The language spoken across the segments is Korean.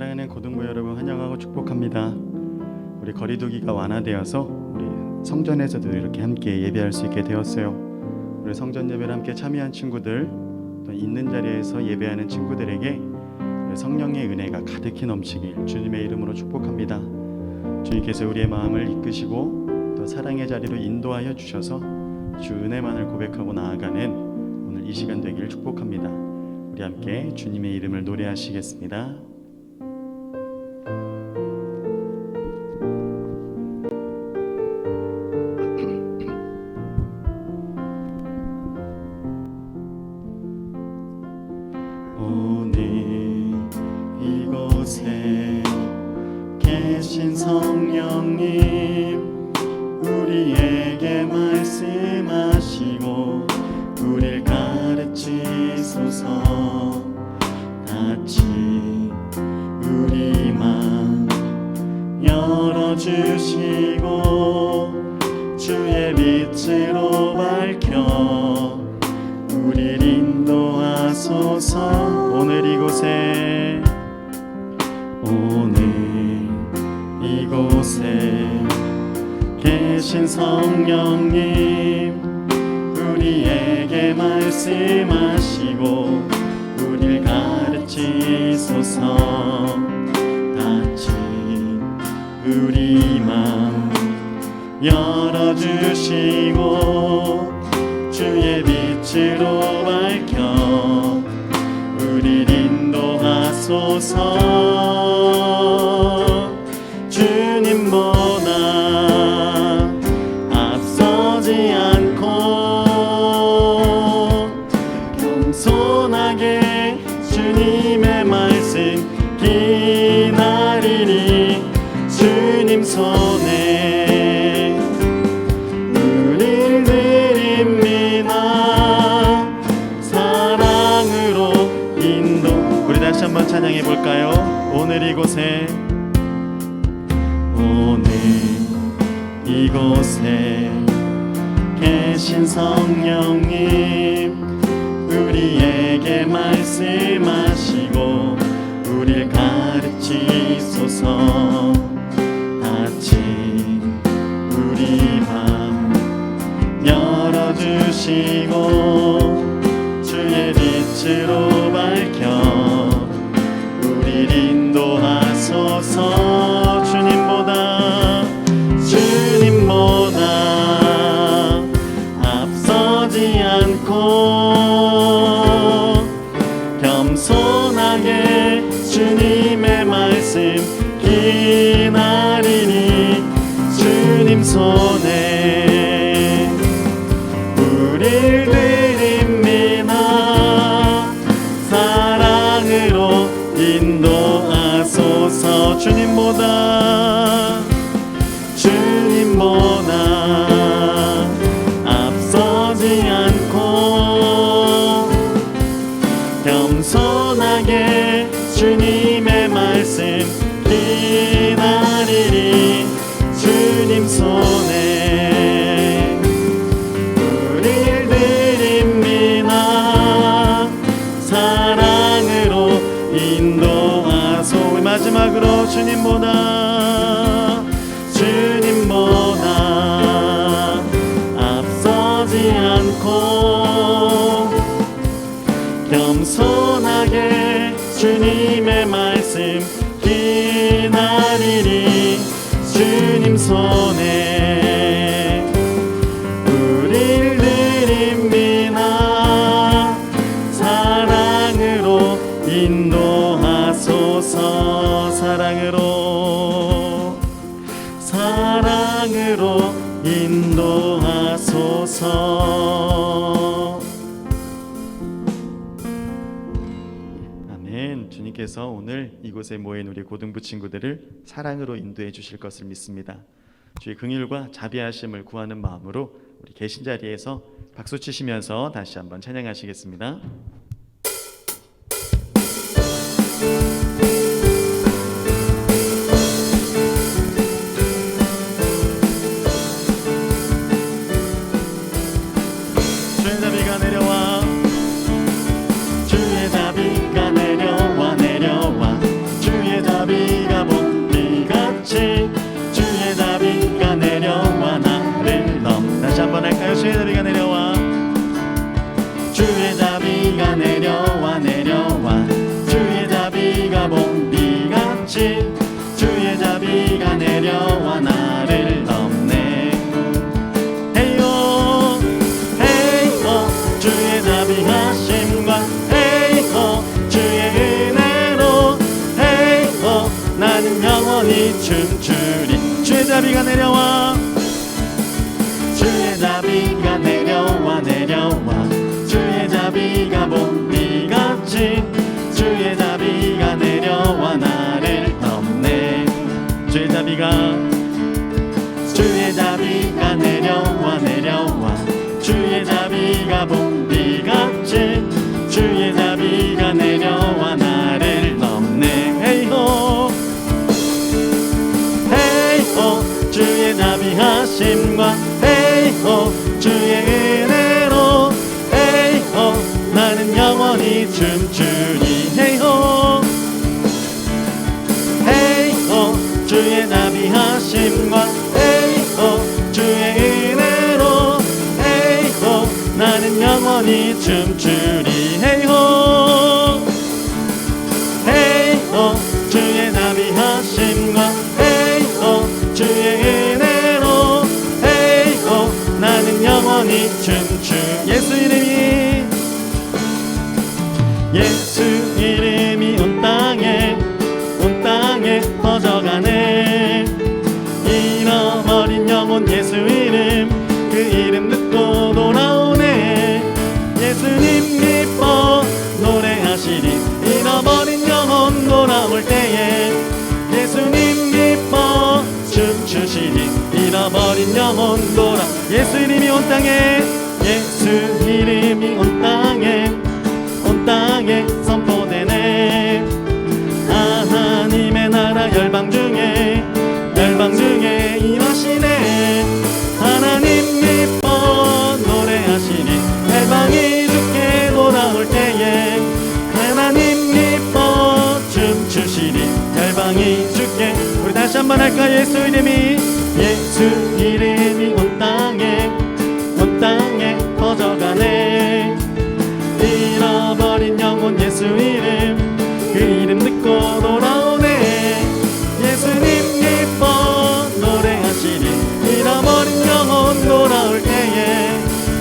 사랑하는 고등부 여러분 환영하고 축복합니다. 우리 거리두기가 완화되어서 우리 성전에서도 이렇게 함께 예배할 수 있게 되었어요. 우리 성전 예배를 함께 참여한 친구들, 또 있는 자리에서 예배하는 친구들에게 성령의 은혜가 가득히 넘치길 주님의 이름으로 축복합니다. 주님께서 우리의 마음을 이끄시고 또 사랑의 자리로 인도하여 주셔서 주 은혜만을 고백하고 나아가는 오늘 이 시간 되기를 축복합니다. 우리 함께 주님의 이름을 노래하시겠습니다. 오늘 이곳에 계신 성령님, 우리에게 말씀하시고 우릴 가르치소서. 같이 우리 맘 열어주시고 주의 빛으로 밝혀 우릴 인도하소서. 오늘 이곳에 계신 성령님, 우리에게 말씀하시고 우릴 가르치소서. 같이 우리 맘 열어주시고 주의 빛으로 밝혀 우릴 인도하소서. 주님보다 앞서지 않고 겸손하게 주님의 말씀 기다리니 주님 손에 우릴 드립니다. 사랑으로 인도. 우리 다시 한번 찬양해 볼까요? 오늘 이곳에 계신 성령님, 우리에게 말씀하시고 우릴 가르치소서. 같이 우리 맘 열어주시고 주의 빛으로 밝혀 우릴 인도하소서. 주님보다 앞서지 않고 겸손하게 주님의 말씀 기다리니 주님 손에 우릴 드립니다. 사랑으로 인도하소서. 주님보다 앞서지 않고 겸손하게 주님의 말씀 기다리니 주님 손에 우릴 드립니다. 사랑으로 인도하소. 마지막으로 주님보다 앞서지 않고 겸손하게 주님의 말씀 기다리니 주님 손에 우릴 드립니다. 사랑으로 인도하소서. 사랑으로 인도하소서. 아멘. 주님께서 오늘 이곳에 모인 우리 고등부 친구들을 사랑으로 인도해 주실 것을 믿습니다. 주의 긍휼과 자비하심을 구하는 마음으로 우리 계신 자리에서 박수 치시면서 다시 한번 찬양하시겠습니다. 주의 자비가 내려와 주의 자비가 주의 자비가 내려와 주의 자비가 내려와 내려와 주의 자비가 봄비같이 주의 자비가 내려와 나를 덮네 헤이호 헤이호 주의 자비하심과 헤이호 주의 은혜로 헤이호 나는 영원히 춤추리 주의 자비가 내려와 주의 자비가 내려와 내려와 주의 자비가 봄비같이 주의 자비가 내려와 나를 덮네 주의 자비가 내려와 내려와 주의 자비가 봄비같이 주의 자비가 내려와 나를 덮네 헤이호 헤이호 주의 자비하심과 헤이호 주의 은혜로 헤이호 나는 영원히 춤추리 헤이호 헤이호 주의 자비하심과 헤이호 주의 은혜로 헤이호 나는 영원히 춤추리 헤이호 헤이호 주의 자비하심과 헤이호 주의 은혜로 헤이호 나는 영원히 춤추 예수 이름이 온 땅에 퍼져가네 잃어버린 영혼 예수 이름 그 이름 듣고 돌아오네 예수님 기뻐 노래하시리 잃어버린 영혼 돌아올 때에 예수님 기뻐 춤추시리 잃어버린 영혼 돌아 예수 이름이 온 땅에 예수 이름이 온 땅에 선포되네 하나님의 나라 열방 중에 임하시네 하나님 기뻐 노래하시니 열방이 주께 돌아올 때에 하나님 기뻐 춤추시니 열방이 주께 우리 다시 한번 할까 예수 이름이 온 땅에 퍼져가네 잃어버린 영혼 예수 이름 그 이름 듣고 돌아오네 예수님 기뻐 노래하시리 잃어버린 영혼 돌아올 때에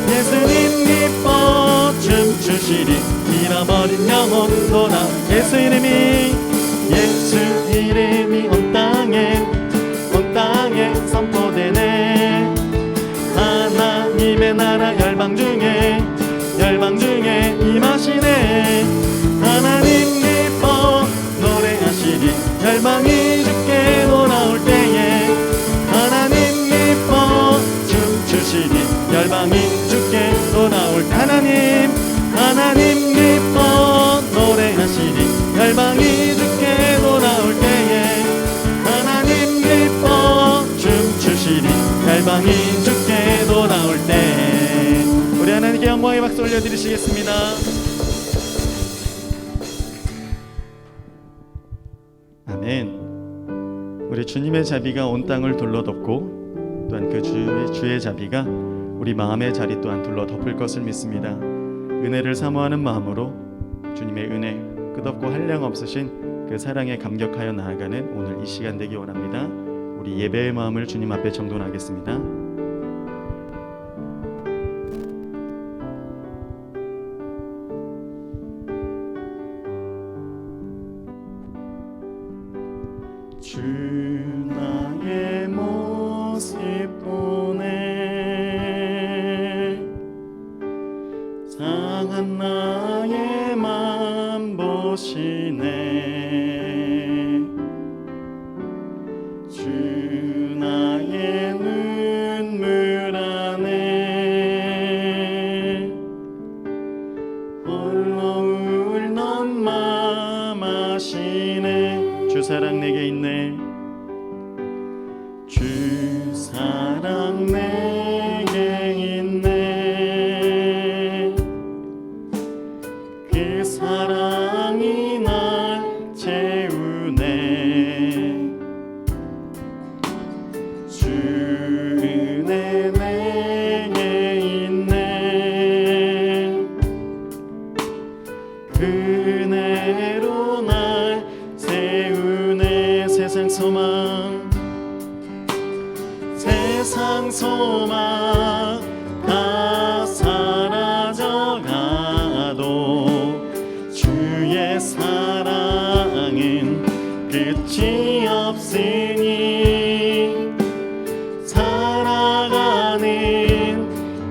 예수님 기뻐 춤추시리 잃어버린 영혼 돌아 예수 이름이 온 땅에 선포되네 하나님의 나라 열방 중에 임하시네 하나님 기뻐 노래하시리 열방이 주께 돌아올 때에 하나님 기뻐 춤추시리 열방이 주께 돌아올 때 하나님 기뻐 노래하시리 열방이 주께 돌아올 때에 하나님 기뻐 춤추시리 열방이 주께 돌아올 때 우리 하나님께 영광의 박수 올려드리시겠습니다. 아멘. 우리 주님의 자비가 온 땅을 둘러덮고 또한 그 주의 자비가 우리 마음의 자리 또한 둘러덮을 것을 믿습니다. 은혜를 사모하는 마음으로 주님의 은혜 끝없고 한량없으신 그 사랑에 감격하여 나아가는 오늘 이 시간 되기 원합니다. 우리 예배의 마음을 주님 앞에 정돈하겠습니다. 주 나의 모습 보네 상한 나의 맘 보시네 주 나의 눈물 안에 홀로 울던 맘 아시네 주 사랑 내게 있네 주 사랑 내게 있네 그 사랑이 날 채우네 주 은혜 내게 세상 소망 다 사라져가도 주의 사랑은 끝이 없으니 살아가는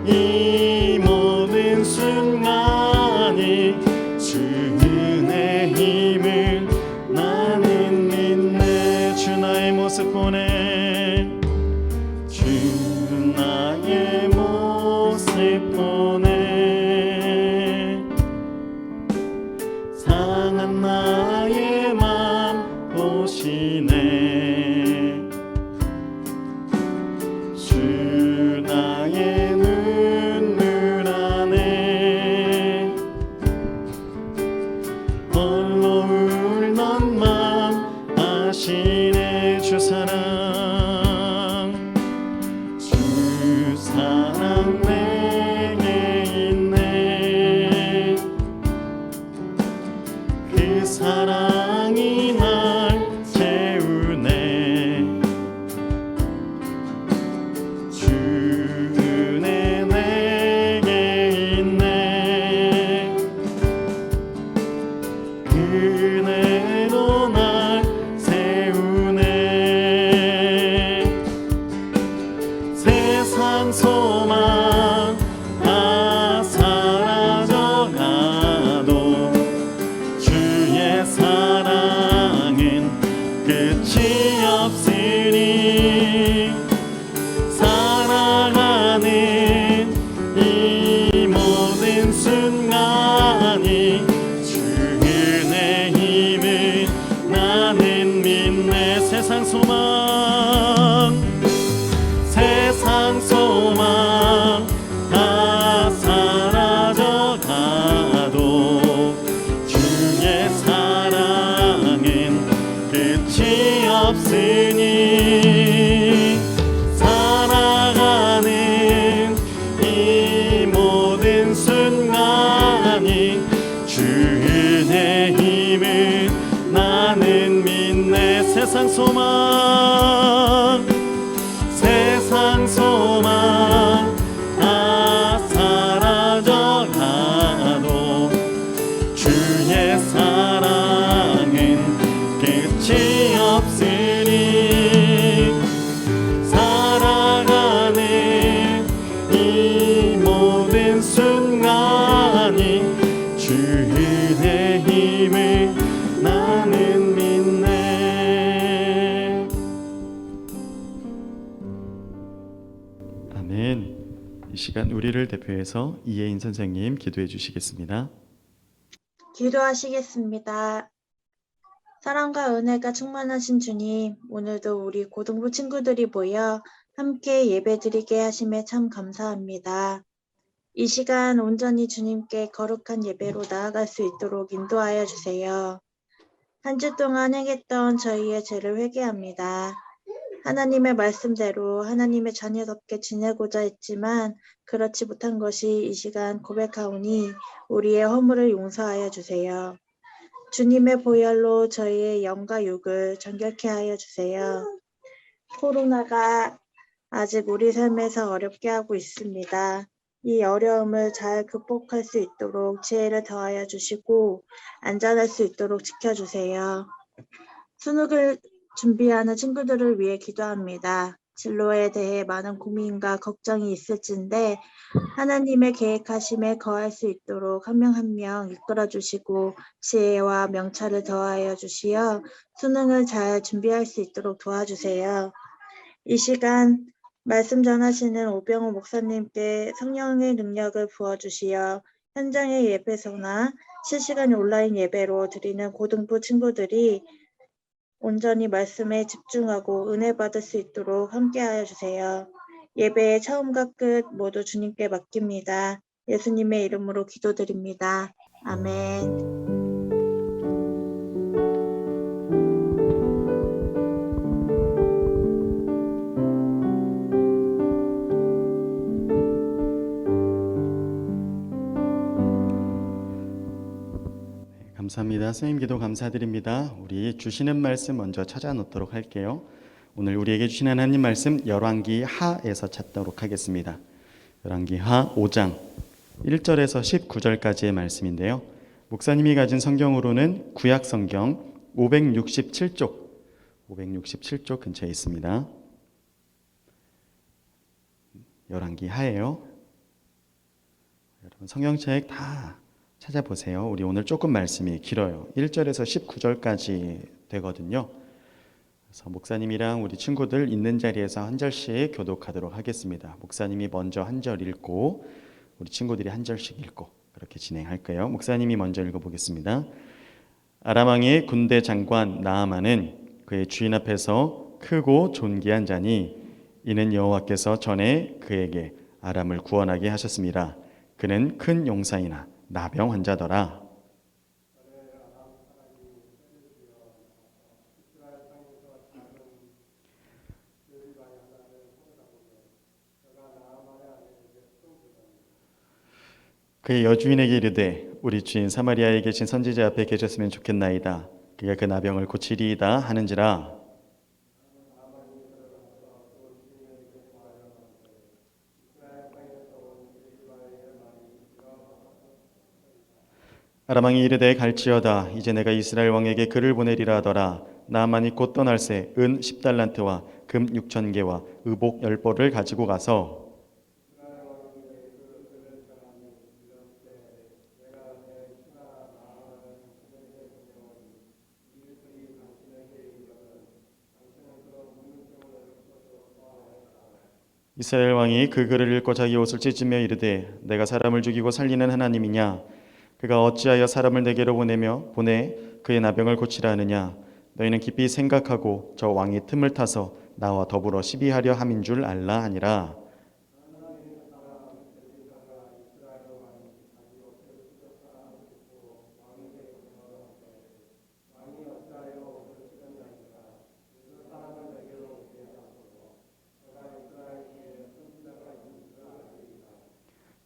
이 모든 순간이 주 은혜 힘을 나는 믿네. 주 나의 모습 보내, 주 나의 모습 보내. 상한 나의 맘 보시네. 주 나의 눈물 안에 홀로 울던 맘 아시네. 주 사랑, 주 사랑 내게 있네. 그 사랑이 날 채우네. 주 은혜 내게 있네. 그 은혜로 날 세우네. 세상 소망 다 사라져가도 주의 사랑은 끝이 없으니 살아가는 이 모든 순간이 주 은혜 힘을 나는 믿네. 세상 소망, 세상 소망 다 사라져가도 주의 사랑은 끝이 없으니 살아가는 이 모든 순간이 주 은혜 힘을 나는 믿네. 세상 소망, 세상 소망 다 사라져가도 주의 사랑은 끝이 없으니 살아가는 이 모든 순간이 주 은혜 힘을 나는 믿네. 아멘. 이 시간 우리를 대표해서 이혜인 선생님 기도해 주시겠습니다. 기도하시겠습니다. 사랑과 은혜가 충만하신 주님, 오늘도 우리 고등부 친구들이 모여 함께 예배드리게 하심에 참 감사합니다. 이 시간 온전히 주님께 거룩한 예배로 나아갈 수 있도록 인도하여 주세요. 한 주 동안 행했던 저희의 죄를 회개합니다. 하나님의 말씀대로 하나님의 자녀답게 지내고자 했지만 그렇지 못한 것이 이 시간 고백하오니 우리의 허물을 용서하여 주세요. 주님의 보혈로 저희의 영과 육을 정결케 하여 주세요. 코로나가 아직 우리 삶에서 어렵게 하고 있습니다. 이 어려움을 잘 극복할 수 있도록 지혜를 더하여 주시고 안전할 수 있도록 지켜주세요. 수능을 준비하는 친구들을 위해 기도합니다. 진로에 대해 많은 고민과 걱정이 있을진데 하나님의 계획하심에 거할 수 있도록 한 명 한 명 이끌어 주시고 지혜와 명철을 더하여 주시어 수능을 잘 준비할 수 있도록 도와주세요. 이 시간 말씀 전하시는 오병호 목사님께 성령의 능력을 부어주시어 현장의 예배소나 실시간 온라인 예배로 드리는 고등부 친구들이 온전히 말씀에 집중하고 은혜 받을 수 있도록 함께하여 주세요. 예배의 처음과 끝 모두 주님께 맡깁니다. 예수님의 이름으로 기도드립니다. 아멘. 감사합니다. 선생님 기도 감사드립니다. 우리 주시는 말씀 먼저 찾아 놓도록 할게요. 오늘 우리에게 주신 하나님 말씀 열왕기 하에서 찾도록 하겠습니다. 열왕기 하 5장 1절에서 19절까지의 말씀인데요. 목사님이 가진 성경으로는 구약 성경 567쪽 근처에 있습니다. 열왕기 하예요. 여러분 성경책 다 찾아보세요. 우리 오늘 조금 말씀이 길어요. 1절에서 19절까지 되거든요. 그래서 목사님이랑 우리 친구들 있는 자리에서 한 절씩 교독하도록 하겠습니다. 목사님이 먼저 한 절 읽고 우리 친구들이 한 절씩 읽고 그렇게 진행할까요? 목사님이 먼저 읽어보겠습니다. 아람 왕의 군대 장관 나아만은 그의 주인 앞에서 크고 존귀한 자니 이는 여호와께서 전에 그에게 아람을 구원하게 하셨습니다. 그는 큰 용사이나 나병 환자더라. 그의 여주인에게 이르되 우리 주인 사마리아에 계신 선지자 앞에 계셨으면 좋겠나이다. 그가 그 나병을 고치리이다 하는지라. 아람 왕이 이르되 갈지어다. 이제 내가 이스라엘 왕에게 글을 보내리라 하더라. 나만이 곧 떠날새 은 10달란트와 금 6,000개와 의복 10벌을 가지고 가서 이스라엘 왕이 그 글을 읽고 자기 옷을 찢으며 이르되 내가 사람을 죽이고 살리는 하나님이냐? 그가 어찌하여 사람을 내게로 보내 그의 나병을 고치라 하느냐? 너희는 깊이 생각하고 저 왕이 틈을 타서 나와 더불어 시비하려 함인 줄 알라 하니라.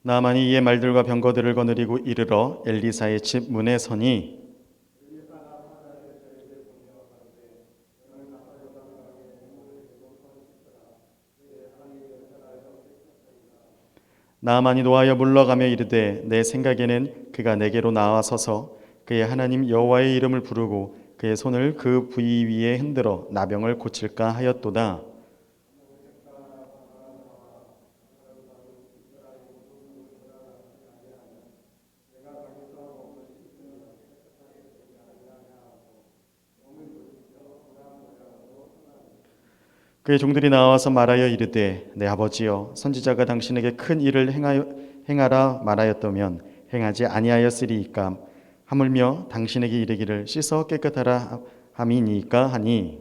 나만이 이의 말들과 병거들을 거느리고 이르러 엘리사의 집 문에 서니 나만이 노하여 물러가며 이르되 내 생각에는 그가 내게로 나와서서 그의 하나님 여호와의 이름을 부르고 그의 손을 그 부위 위에 흔들어 나병을 고칠까 하였도다. 그의 종들이 나와서 말하여 이르되 내 아버지여 선지자가 당신에게 큰 일을 행하라 말하였다면 행하지 아니하였으리이까 하물며 당신에게 이르기를 씻어 깨끗하라 함이니까 하니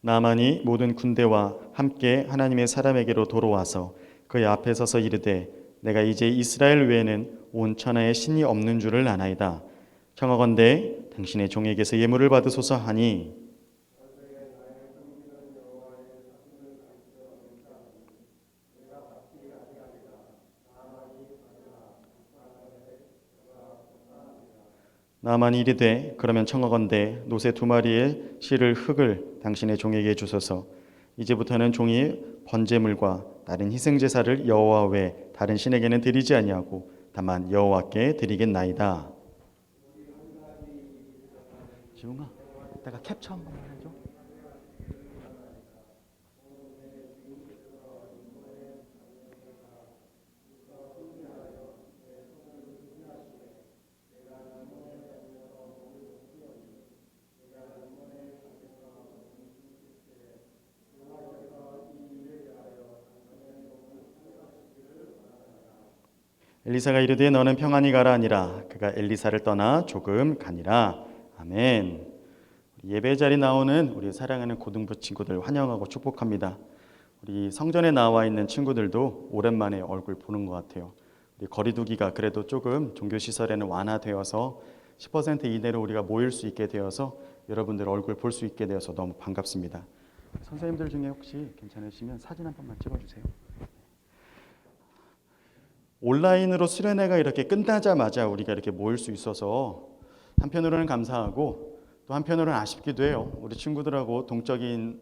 나만이 모든 군대와 함께 하나님의 사람에게로 돌아와서 그의 앞에 서서 이르되 내가 이제 이스라엘 외에는 온 천하에 신이 없는 줄을 아나이다. 청하건대 당신의 종에게서 예물을 받으소서 하니 나만이 이르되 그러면 청하건대 노새 2마리의 실을 흙을 당신의 종에게 주소서. 이제부터는 종이 번제물과 다른 희생제사를 여호와 외 다른 신에게는 드리지 아니하고 다만 여호와께 드리겠나이다. 지웅아, 이따가 캡처 한번 해줘. 엘리사가 이르되 너는 평안히 가라 하니라. 그가 엘리사를 떠나 조금 가니라. 아멘. 예배 자리 나오는 우리 사랑하는 고등부 친구들 환영하고 축복합니다. 우리 성전에 나와 있는 친구들도 오랜만에 얼굴 보는 것 같아요. 우리 거리두기가 그래도 조금 종교시설에는 완화되어서 10% 이내로 우리가 모일 수 있게 되어서 여러분들 얼굴 볼 수 있게 되어서 너무 반갑습니다. 선생님들 중에 혹시 괜찮으시면 사진 한 번만 찍어주세요. 온라인으로 수련회가 이렇게 끝나자마자 우리가 이렇게 모일 수 있어서 한편으로는 감사하고 또 한편으로는 아쉽기도 해요. 우리 친구들하고 동적인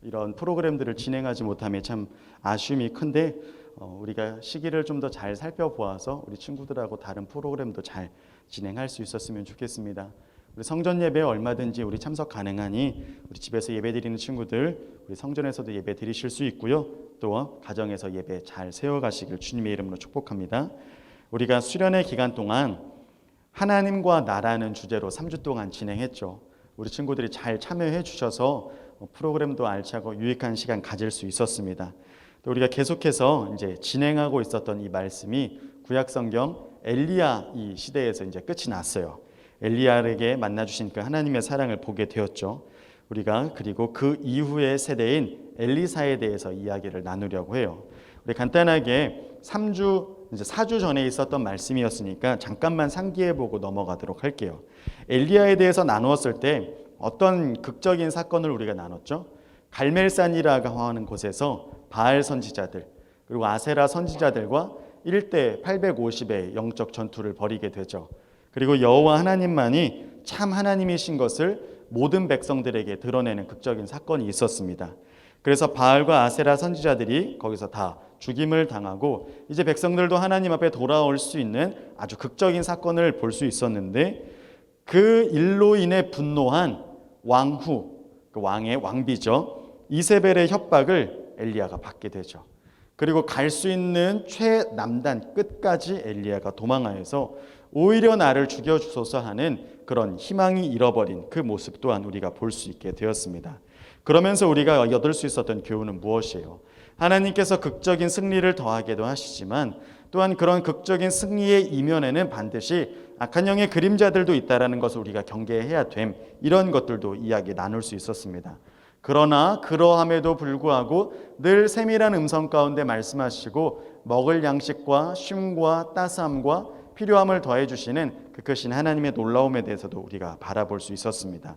이런 프로그램들을 진행하지 못함에 참 아쉬움이 큰데 우리가 시기를 좀 더 잘 살펴보아서 우리 친구들하고 다른 프로그램도 잘 진행할 수 있었으면 좋겠습니다. 우리 성전 예배에 얼마든지 우리 참석 가능하니 우리 집에서 예배 드리는 친구들 우리 성전에서도 예배 드리실 수 있고요. 또 가정에서 예배 잘 세워가시길 주님의 이름으로 축복합니다. 우리가 수련회 기간 동안 하나님과 나라는 주제로 3주 동안 진행했죠. 우리 친구들이 잘 참여해 주셔서 프로그램도 알차고 유익한 시간 가질 수 있었습니다. 또 우리가 계속해서 이제 진행하고 있었던 이 말씀이 구약성경 엘리야 이 시대에서 이제 끝이 났어요. 엘리야에게 만나 주신 그 하나님의 사랑을 보게 되었죠. 우리가 그리고 그 이후의 세대인 엘리사에 대해서 이야기를 나누려고 해요. 우리 간단하게 4주 전에 있었던 말씀이었으니까 잠깐만 상기해 보고 넘어가도록 할게요. 엘리야에 대해서 나누었을 때 어떤 극적인 사건을 우리가 나눴죠? 갈멜산이라고 하는 곳에서 바알 선지자들 그리고 아세라 선지자들과 1대 850의 영적 전투를 벌이게 되죠. 그리고 여호와 하나님만이 참 하나님이신 것을 모든 백성들에게 드러내는 극적인 사건이 있었습니다. 그래서 바알과 아세라 선지자들이 거기서 다 죽임을 당하고 이제 백성들도 하나님 앞에 돌아올 수 있는 아주 극적인 사건을 볼 수 있었는데 그 일로 인해 분노한 왕후, 그 왕의 왕비죠. 이세벨의 협박을 엘리야가 받게 되죠. 그리고 갈 수 있는 최남단 끝까지 엘리야가 도망하여서 오히려 나를 죽여주소서 하는 그런 희망이 잃어버린 그 모습 또한 우리가 볼 수 있게 되었습니다. 그러면서 우리가 얻을 수 있었던 교훈은 무엇이에요? 하나님께서 극적인 승리를 더하게도 하시지만 또한 그런 극적인 승리의 이면에는 반드시 악한 영의 그림자들도 있다는 것을 우리가 경계해야 됨. 이런 것들도 이야기 나눌 수 있었습니다. 그러나 그러함에도 불구하고 늘 세밀한 음성 가운데 말씀하시고 먹을 양식과 쉼과 따스함과 필요함을 더해 주시는 그 크신 하나님의 놀라움에 대해서도 우리가 바라볼 수 있었습니다.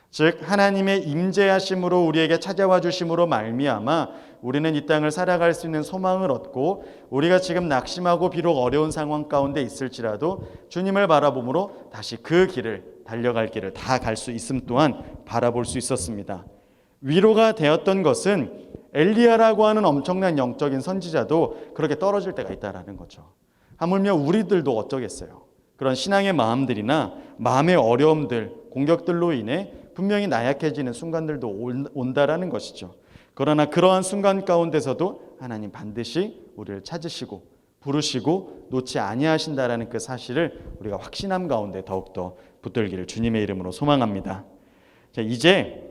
즉 하나님의 임재하심으로 우리에게 찾아와 주심으로 말미암아 우리는 이 땅을 살아갈 수 있는 소망을 얻고 우리가 지금 낙심하고 비록 어려운 상황 가운데 있을지라도 주님을 바라봄으로 다시 그 길을 달려갈 길을 다 갈 수 있음 또한 바라볼 수 있었습니다. 위로가 되었던 것은 엘리야라고 하는 엄청난 영적인 선지자도 그렇게 떨어질 때가 있다라는 거죠. 하물며 우리들도 어쩌겠어요. 그런 신앙의 마음들이나 마음의 어려움들, 공격들로 인해 분명히 나약해지는 순간들도 온다라는 것이죠. 그러나 그러한 순간 가운데서도 하나님 반드시 우리를 찾으시고 부르시고 놓지 아니하신다라는 그 사실을 우리가 확신함 가운데 더욱더 붙들기를 주님의 이름으로 소망합니다. 자, 이제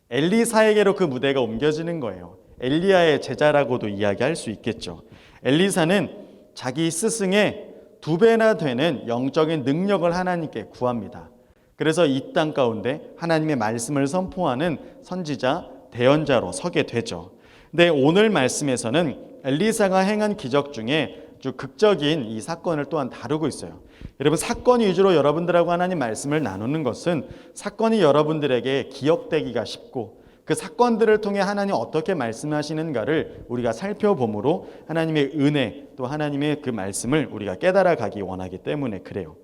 엘리사에게로 그 무대가 옮겨지는 거예요. 엘리야의 제자라고도 이야기할 수 있겠죠. 엘리사는 자기 스승의 2배나 되는 영적인 능력을 하나님께 구합니다. 그래서 이 땅 가운데 하나님의 말씀을 선포하는 선지자, 대언자로 서게 되죠. 근데 오늘 말씀에서는 엘리사가 행한 기적 중에 아주 극적인 이 사건을 또한 다루고 있어요. 여러분 사건 위주로 여러분들하고 하나님 말씀을 나누는 것은 사건이 여러분들에게 기억되기가 쉽고 그 사건들을 통해 하나님 어떻게 말씀하시는가를 우리가 살펴봄으로 하나님의 은혜 또 하나님의 그 말씀을 우리가 깨달아가기 원하기 때문에 그래요.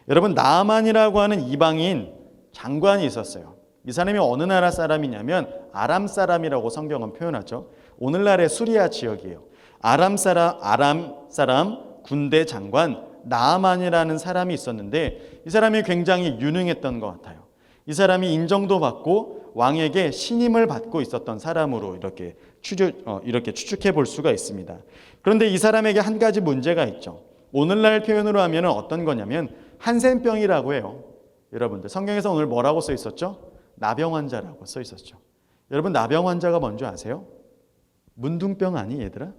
여러분 나아만이라고 하는 이방인 장관이 있었어요. 이 사람이 어느 나라 사람이냐면 아람 사람이라고 성경은 표현하죠. 오늘날의 수리아 지역이에요. 아람 사람 군대 장관 나아만이라는 사람이 있었는데 이 사람이 굉장히 유능했던 것 같아요. 이 사람이 인정도 받고 왕에게 신임을 받고 있었던 사람으로 이렇게 추측해 볼 수가 있습니다. 그런데 이 사람에게 한 가지 문제가 있죠. 오늘날 표현으로 하면 어떤 거냐면 한센병이라고 해요. 여러분들 성경에서 오늘 뭐라고 써 있었죠? 나병 환자라고 써 있었죠. 여러분 나병 환자가 뭔지 아세요? 문둥병 아니 얘들아?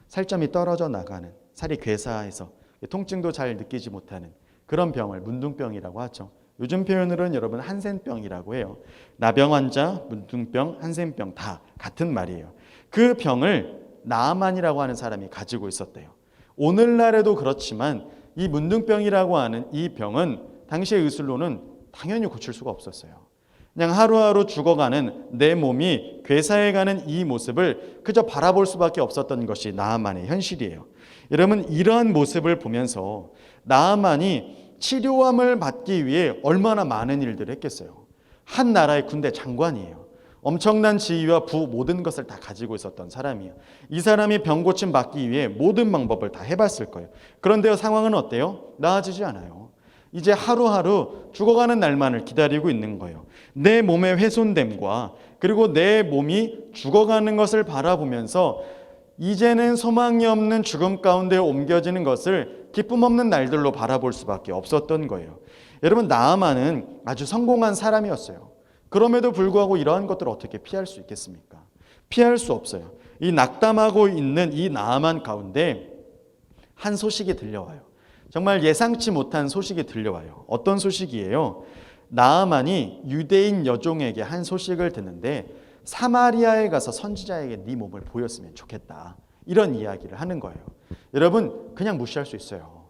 살점이 떨어져 나가는 살이 괴사해서 통증도 잘 느끼지 못하는 그런 병을 문둥병이라고 하죠. 요즘 표현으로는 여러분 한센병이라고 해요. 나병 환자, 문둥병, 한센병 다 같은 말이에요. 그 병을 나아만이라고 하는 사람이 가지고 있었대요. 오늘날에도 그렇지만 이 문둥병이라고 하는 이 병은 당시의 의술로는 당연히 고칠 수가 없었어요. 그냥 하루하루 죽어가는 내 몸이 괴사해가는 이 모습을 그저 바라볼 수밖에 없었던 것이 나아만의 현실이에요. 여러분, 이러한 모습을 보면서 나아만이 치료함을 받기 위해 얼마나 많은 일들을 했겠어요. 한 나라의 군대 장관이에요. 엄청난 지위와 부 모든 것을 다 가지고 있었던 사람이에요. 이 사람이 병 고침 받기 위해 모든 방법을 다 해봤을 거예요. 그런데 상황은 어때요? 나아지지 않아요. 이제 하루하루 죽어가는 날만을 기다리고 있는 거예요. 내 몸의 훼손됨과 그리고 내 몸이 죽어가는 것을 바라보면서 이제는 소망이 없는 죽음 가운데 옮겨지는 것을 기쁨 없는 날들로 바라볼 수밖에 없었던 거예요. 여러분, 나아만은 아주 성공한 사람이었어요. 그럼에도 불구하고 이러한 것들을 어떻게 피할 수 있겠습니까? 피할 수 없어요. 이 낙담하고 있는 이 나아만 가운데 한 소식이 들려와요. 정말 예상치 못한 소식이 들려와요. 어떤 소식이에요? 나아만이 유대인 여종에게 한 소식을 듣는데 사마리아에 가서 선지자에게 네 몸을 보였으면 좋겠다. 이런 이야기를 하는 거예요. 여러분, 그냥 무시할 수 있어요.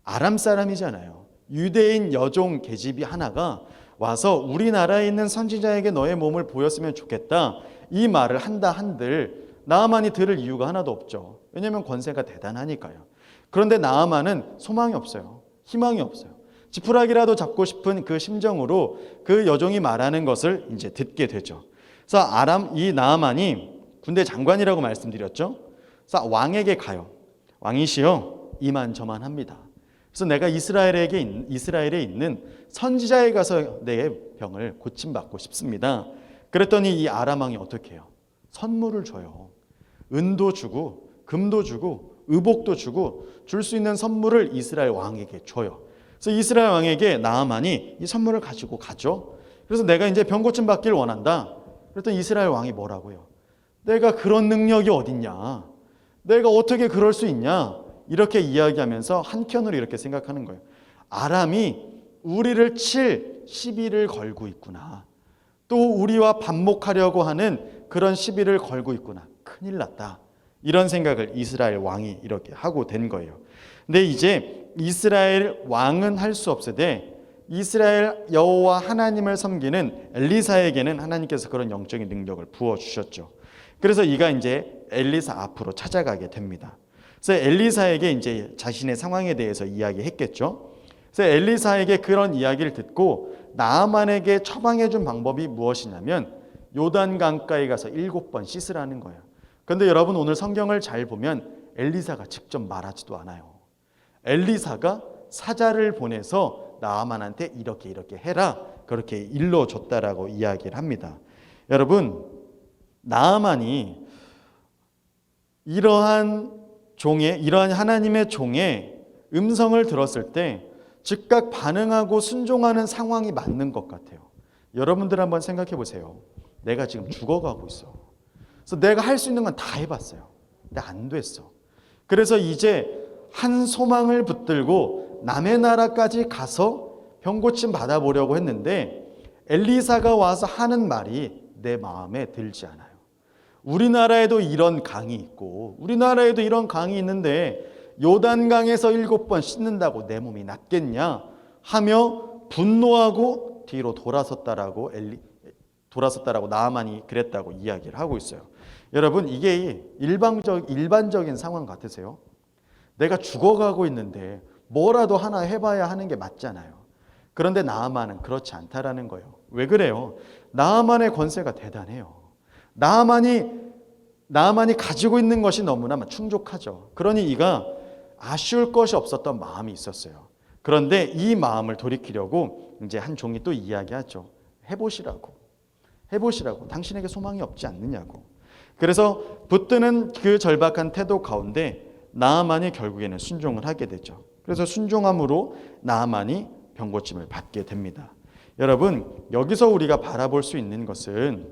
아람 사람이잖아요. 유대인 여종 계집이 하나가 와서 우리나라에 있는 선지자에게 너의 몸을 보였으면 좋겠다. 이 말을 한다 한들 나아만이 들을 이유가 하나도 없죠. 왜냐하면 권세가 대단하니까요. 그런데 나아만은 소망이 없어요. 희망이 없어요. 지푸라기라도 잡고 싶은 그 심정으로 그 여종이 말하는 것을 이제 듣게 되죠. 그래서 이 나아만이 군대 장관이라고 말씀드렸죠. 그래서 왕에게 가요. 왕이시여, 이만저만합니다. 그래서 내가 이스라엘에 있는 선지자에 가서 내 병을 고침받고 싶습니다. 그랬더니 이 아람 왕이 어떻게 해요? 선물을 줘요. 은도 주고 금도 주고 의복도 주고 줄 수 있는 선물을 이스라엘 왕에게 줘요. 그래서 이스라엘 왕에게 나아만이 이 선물을 가지고 가죠. 그래서 내가 이제 병 고침 받기를 원한다. 그랬더니 이스라엘 왕이 뭐라고요? 내가 그런 능력이 어딨냐? 내가 어떻게 그럴 수 있냐? 이렇게 이야기하면서 한켠으로 이렇게 생각하는 거예요. 아람이 우리를 칠 시비를 걸고 있구나. 또 우리와 반목하려고 하는 그런 시비를 걸고 있구나. 큰일 났다. 이런 생각을 이스라엘 왕이 이렇게 하고 된 거예요. 근데 이제 이스라엘 왕은 할 수 없으되 이스라엘 여호와 하나님을 섬기는 엘리사에게는 하나님께서 그런 영적인 능력을 부어주셨죠. 그래서 이가 이제 엘리사 앞으로 찾아가게 됩니다. 그래서 엘리사에게 이제 자신의 상황에 대해서 이야기했겠죠. 그래서 엘리사에게 그런 이야기를 듣고 나아만에게 처방해 준 방법이 무엇이냐면 요단 강가에 가서 7번 씻으라는 거예요. 그런데 여러분, 오늘 성경을 잘 보면 엘리사가 직접 말하지도 않아요. 엘리사가 사자를 보내서 나아만한테 이렇게 해라, 그렇게 일러줬다라고 이야기를 합니다. 여러분, 나아만이 이러한 하나님의 종의 음성을 들었을 때 즉각 반응하고 순종하는 상황이 맞는 것 같아요. 여러분들 한번 생각해 보세요. 내가 지금 죽어가고 있어. 그래서 내가 할 수 있는 건 다 해봤어요. 근데 안 됐어. 그래서 이제 한 소망을 붙들고 남의 나라까지 가서 병고침 받아보려고 했는데 엘리사가 와서 하는 말이 내 마음에 들지 않아요. 우리나라에도 이런 강이 있고 우리나라에도 이런 강이 있는데 요단강에서 7번 씻는다고 내 몸이 낫겠냐 하며 분노하고 뒤로 돌아섰다라고 나아만이 그랬다고 이야기를 하고 있어요. 여러분, 이게 일반적인 상황 같으세요? 내가 죽어가고 있는데 뭐라도 하나 해봐야 하는 게 맞잖아요. 그런데 나아만은 그렇지 않다라는 거예요. 왜 그래요? 나아만의 권세가 대단해요. 나아만이 가지고 있는 것이 너무나 충족하죠. 그러니 이가 아쉬울 것이 없었던 마음이 있었어요. 그런데 이 마음을 돌이키려고 이제 한 종이 또 이야기하죠. 해보시라고. 당신에게 소망이 없지 않느냐고. 그래서 붙드는 그 절박한 태도 가운데 나아만이 결국에는 순종을 하게 되죠. 그래서 순종함으로 나아만이 병고침을 받게 됩니다. 여러분, 여기서 우리가 바라볼 수 있는 것은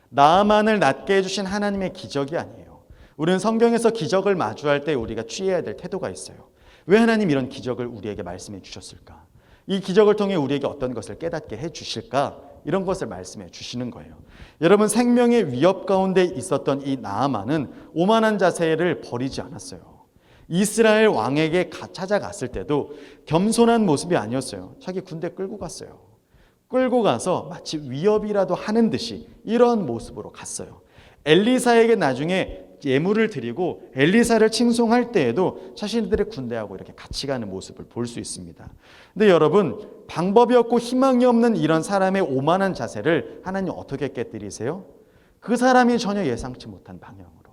나아만을 낫게 해주신 하나님의 기적이 아니에요. 우리는 성경에서 기적을 마주할 때 우리가 취해야 될 태도가 있어요. 왜 하나님 이런 기적을 우리에게 말씀해 주셨을까? 이 기적을 통해 우리에게 어떤 것을 깨닫게 해 주실까? 이런 것을 말씀해 주시는 거예요. 여러분, 생명의 위협 가운데 있었던 이 나아만은 오만한 자세를 버리지 않았어요. 이스라엘 왕에게 찾아갔을 때도 겸손한 모습이 아니었어요. 자기 군대 끌고 갔어요. 끌고 가서 마치 위협이라도 하는 듯이 이런 모습으로 갔어요. 엘리사에게 나중에 예물을 드리고 엘리사를 칭송할 때에도 자신들의 군대하고 이렇게 같이 가는 모습을 볼 수 있습니다. 근데 여러분, 방법이 없고 희망이 없는 이런 사람의 오만한 자세를 하나님 어떻게 깨뜨리세요? 그 사람이 전혀 예상치 못한 방향으로,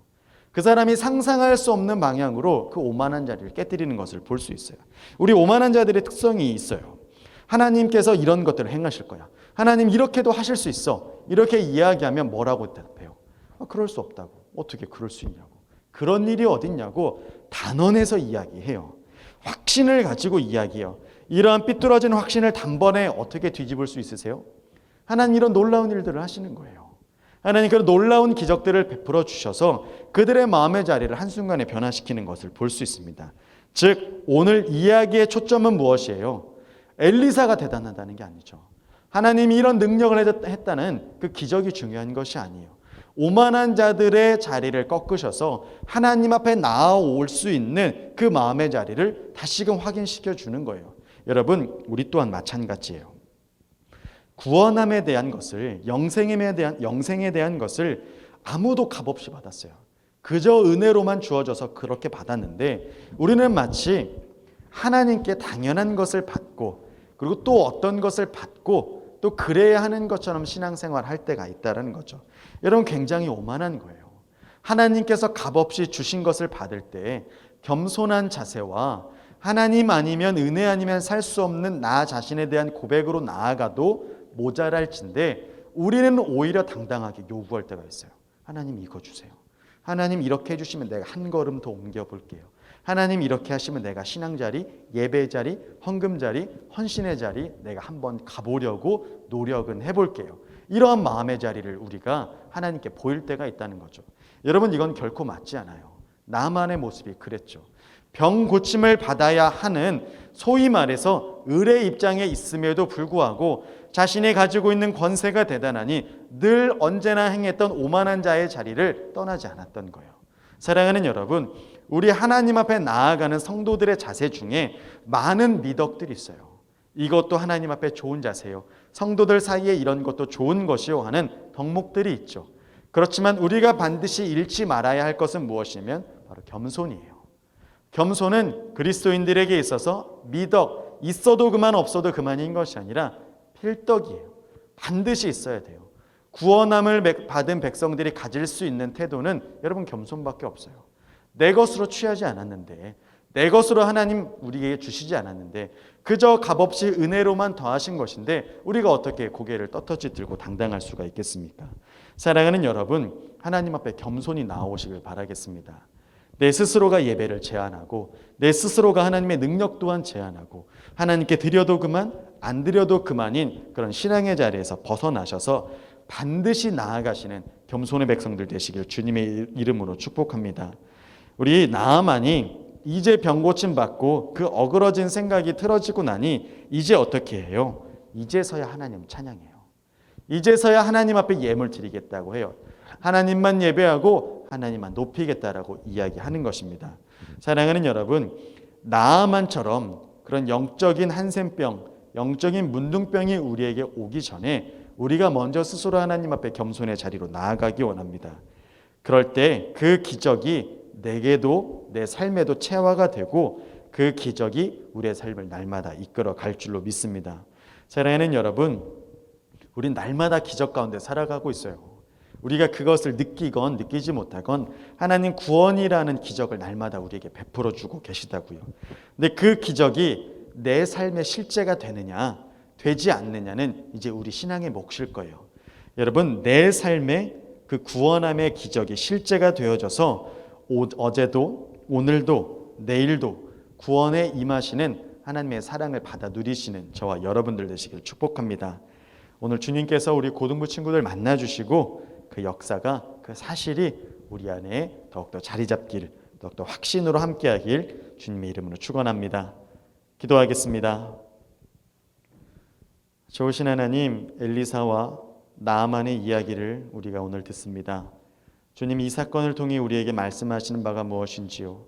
그 사람이 상상할 수 없는 방향으로 그 오만한 자리를 깨뜨리는 것을 볼 수 있어요. 우리 오만한 자들의 특성이 있어요. 하나님께서 이런 것들을 행하실 거야. 하나님 이렇게도 하실 수 있어. 이렇게 이야기하면 뭐라고 대답해요? 그럴 수 없다고. 어떻게 그럴 수 있냐고. 그런 일이 어딨냐고 단언해서 이야기해요. 확신을 가지고 이야기해요. 이러한 삐뚤어진 확신을 단번에 어떻게 뒤집을 수 있으세요? 하나님 이런 놀라운 일들을 하시는 거예요. 하나님 그런 놀라운 기적들을 베풀어 주셔서 그들의 마음의 자리를 한순간에 변화시키는 것을 볼 수 있습니다. 즉 오늘 이야기의 초점은 무엇이에요? 엘리사가 대단하다는 게 아니죠. 하나님이 이런 능력을 했다는 그 기적이 중요한 것이 아니에요. 오만한 자들의 자리를 꺾으셔서 하나님 앞에 나아올 수 있는 그 마음의 자리를 다시금 확인시켜 주는 거예요. 여러분, 우리 또한 마찬가지예요. 구원함에 대한 것을, 영생에 대한 것을 아무도 값없이 받았어요. 그저 은혜로만 주어져서 그렇게 받았는데 우리는 마치 하나님께 당연한 것을 받고 그리고 또 어떤 것을 받고 또 그래야 하는 것처럼 신앙생활 할 때가 있다는 거죠. 여러분, 굉장히 오만한 거예요. 하나님께서 값없이 주신 것을 받을 때 겸손한 자세와 하나님 아니면, 은혜 아니면 살 수 없는 나 자신에 대한 고백으로 나아가도 모자랄진데 우리는 오히려 당당하게 요구할 때가 있어요. 하나님 이거 주세요. 하나님 이렇게 해주시면 내가 한 걸음 더 옮겨볼게요. 하나님 이렇게 하시면 내가 신앙 자리, 예배 자리, 헌금 자리, 헌신의 자리 내가 한번 가보려고 노력은 해볼게요. 이러한 마음의 자리를 우리가 하나님께 보일 때가 있다는 거죠. 여러분, 이건 결코 맞지 않아요. 나만의 모습이 그랬죠. 병 고침을 받아야 하는, 소위 말해서 을의 입장에 있음에도 불구하고 자신이 가지고 있는 권세가 대단하니 늘 언제나 행했던 오만한 자의 자리를 떠나지 않았던 거예요. 사랑하는 여러분, 우리 하나님 앞에 나아가는 성도들의 자세 중에 많은 미덕들이 있어요. 이것도 하나님 앞에 좋은 자세요. 성도들 사이에 이런 것도 좋은 것이요 하는 덕목들이 있죠. 그렇지만 우리가 반드시 잃지 말아야 할 것은 무엇이냐면 바로 겸손이에요. 겸손은 그리스도인들에게 있어서 미덕, 있어도 그만 없어도 그만인 것이 아니라 필덕이에요. 반드시 있어야 돼요. 구원함을 받은 백성들이 가질 수 있는 태도는 여러분 겸손밖에 없어요. 내 것으로 취하지 않았는데, 내 것으로 하나님 우리에게 주시지 않았는데 그저 값없이 은혜로만 더하신 것인데 우리가 어떻게 고개를 떳떳이 들고 당당할 수가 있겠습니까? 사랑하는 여러분, 하나님 앞에 겸손히 나오시길 바라겠습니다. 내 스스로가 예배를 제한하고 내 스스로가 하나님의 능력 또한 제한하고 하나님께 드려도 그만 안 드려도 그만인 그런 신앙의 자리에서 벗어나셔서 반드시 나아가시는 겸손의 백성들 되시길 주님의 이름으로 축복합니다. 우리 나아만이 이제 병고침 받고 그 어그러진 생각이 틀어지고 나니 이제 어떻게 해요? 이제서야 하나님 찬양해요. 이제서야 하나님 앞에 예물 드리겠다고 해요. 하나님만 예배하고 하나님만 높이겠다라고 이야기하는 것입니다. 사랑하는 여러분, 나아만처럼 그런 영적인 한센병, 영적인 문둥병이 우리에게 오기 전에 우리가 먼저 스스로 하나님 앞에 겸손의 자리로 나아가기 원합니다. 그럴 때 그 기적이 내게도 내 삶에도 체화가 되고 그 기적이 우리의 삶을 날마다 이끌어 갈 줄로 믿습니다. 사랑하는 여러분, 우린 날마다 기적 가운데 살아가고 있어요. 우리가 그것을 느끼건 느끼지 못하건 하나님 구원이라는 기적을 날마다 우리에게 베풀어 주고 계시다고요. 근데 그 기적이 내 삶의 실제가 되느냐 되지 않느냐는 이제 우리 신앙의 몫일 거예요. 여러분, 내 삶의 그 구원함의 기적이 실제가 되어져서 어제도 오늘도 내일도 구원에 임하시는 하나님의 사랑을 받아 누리시는 저와 여러분들 되시길 축복합니다. 오늘 주님께서 우리 고등부 친구들 만나주시고 그 역사가, 그 사실이 우리 안에 더욱더 자리 잡길, 더욱더 확신으로 함께하길 주님의 이름으로 축원합니다. 기도하겠습니다. 좋으신 하나님, 엘리사와 나아만의 이야기를 우리가 오늘 듣습니다. 주님, 이 사건을 통해 우리에게 말씀하시는 바가 무엇인지요?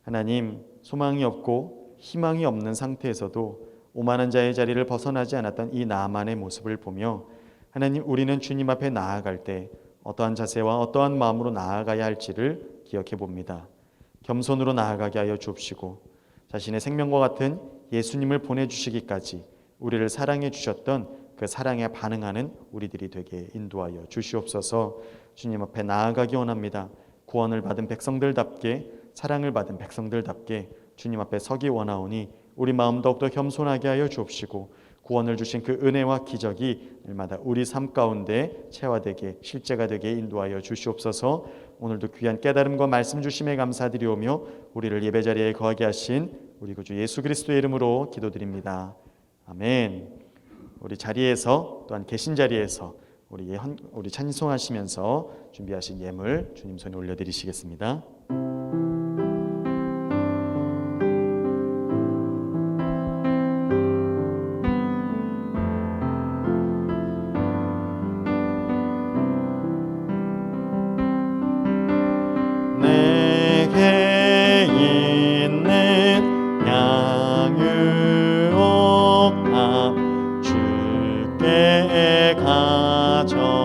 하나님, 소망이 없고 희망이 없는 상태에서도 오만한 자의 자리를 벗어나지 않았던 이 나아만의 모습을 보며 하나님, 우리는 주님 앞에 나아갈 때 어떠한 자세와 어떠한 마음으로 나아가야 할지를 기억해 봅니다. 겸손으로 나아가게 하여 주옵시고 자신의 생명과 같은 예수님을 보내주시기까지 우리를 사랑해 주셨던 그 사랑에 반응하는 우리들이 되게 인도하여 주시옵소서. 주님 앞에 나아가기 원합니다. 구원을 받은 백성들답게, 사랑을 받은 백성들답게 주님 앞에 서기 원하오니 우리 마음 더욱더 겸손하게 하여 주옵시고 구원을 주신 그 은혜와 기적이 날마다 우리 삶 가운데 체화되게, 실제가 되게 인도하여 주시옵소서. 오늘도 귀한 깨달음과 말씀 주심에 감사드리오며 우리를 예배자리에 거하게 하신 우리 구주 예수 그리스도의 이름으로 기도드립니다. 아멘. 우리 자리에서, 또한 계신 자리에서 우리 찬송하시면서 준비하신 예물 주님 손에 올려드리시겠습니다. 내게 있는 양육함 주께 가져와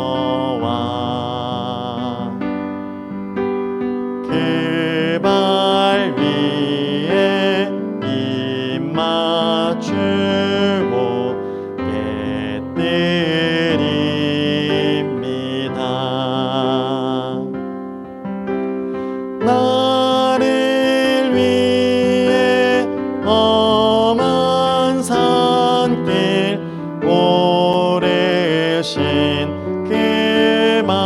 그 발 위에 입 맞추고 깨뜨립니다. 나를 위해 험한 산길 오르신 그 말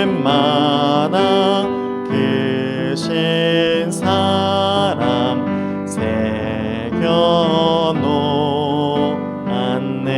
걸음마다 크신 사랑 새겨 놓았네.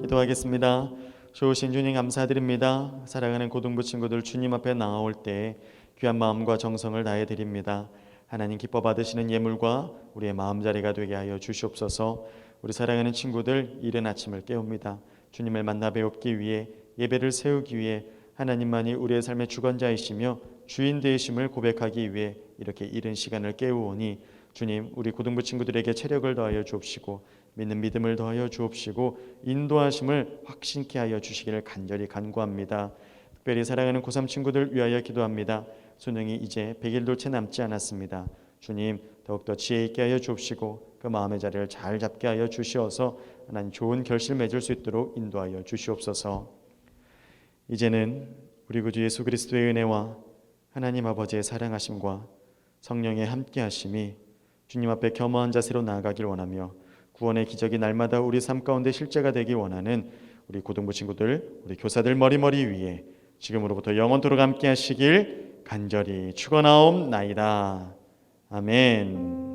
기도하겠습니다. 좋으신 주님 감사드립니다. 사랑하는 고등부 친구들 주님 앞에 나올 때 귀한 마음과 정성을 다해 드립니다. 하나님 기뻐 받으시는 예물과 우리의 마음자리가 되게 하여 주시옵소서. 우리 사랑하는 친구들 이른 아침을 깨웁니다. 주님을 만나 뵈옵기 위해, 예배를 세우기 위해, 하나님만이 우리의 삶의 주관자이시며 주인 되심을 고백하기 위해 이렇게 이른 시간을 깨우오니 주님, 우리 고등부 친구들에게 체력을 더하여 주옵시고 믿는 믿음을 더하여 주옵시고 인도하심을 확신케 하여 주시기를 간절히 간구합니다. 특별히 사랑하는 고3 친구들 위하여 기도합니다. 수능이 이제 100일도 채 남지 않았습니다. 주님, 더욱더 지혜 있게 하여 주옵시고 그 마음의 자리를 잘 잡게 하여 주시어서 하나님 좋은 결실 맺을 수 있도록 인도하여 주시옵소서. 이제는 우리 구주 예수 그리스도의 은혜와 하나님 아버지의 사랑하심과 성령의 함께하심이 주님 앞에 겸허한 자세로 나아가길 원하며 구원의 기적이 날마다 우리 삶 가운데 실제가 되기 원하는 우리 고등부 친구들, 우리 교사들 머리머리 위에 지금으로부터 영원토록 함께하시길 간절히 축원하옵나이다. 아멘.